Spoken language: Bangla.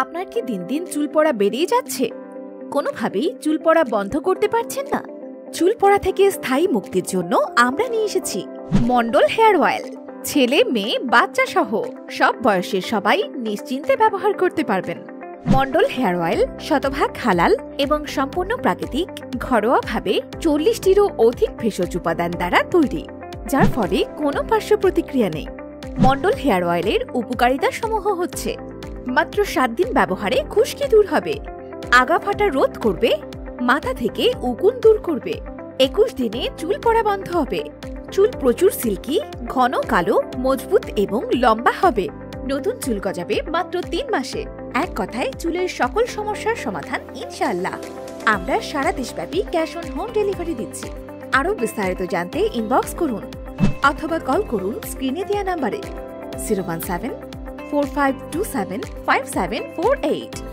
আপনার কি দিন দিন চুল পড়া বেড়েই যাচ্ছে? কোনোভাবেই চুল পড়া বন্ধ করতে পারছেন না? চুল পড়া থেকে স্থায়ী মুক্তির জন্য আমরা নিয়ে এসেছি মন্ডল হেয়ার অয়েল। ছেলে, মেয়ে, বাচ্চা সহ সব বয়সের সবাই নিশ্চিন্তে ব্যবহার করতে পারবেন। মন্ডল হেয়ার অয়েল শতভাগ হালাল এবং সম্পূর্ণ প্রাকৃতিক, ঘরোয়াভাবে 40টিরও অধিক ভেষজ উপাদান দ্বারা তৈরি, যার ফলে কোনো পার্শ্ব প্রতিক্রিয়া নেই। মন্ডল হেয়ার অয়েলের উপকারিতা সমূহ হচ্ছে: মাত্র 7 দিন ব্যবহারে খুশকি দূর হবে, আগা ফাটা রোধ করবে, মাথা থেকে উকুন দূর করবে, 21 দিনে চুল পড়া বন্ধ হবে, চুল প্রচুর সিল্কি, ঘন কালো, মজবুত এবং লম্বা হবে, নতুন চুল গজাবে মাত্র 3 মাসে। এক কথায় চুলের সকল সমস্যার সমাধান ইনশাআল্লাহ। আমরা সারা দেশব্যাপী ক্যাশ অন হোম ডেলিভারি দিচ্ছি। আরও বিস্তারিত জানতে ইনবক্স করুন অথবা কল করুন স্ক্রিনে দেওয়া নাম্বারে 01745275748।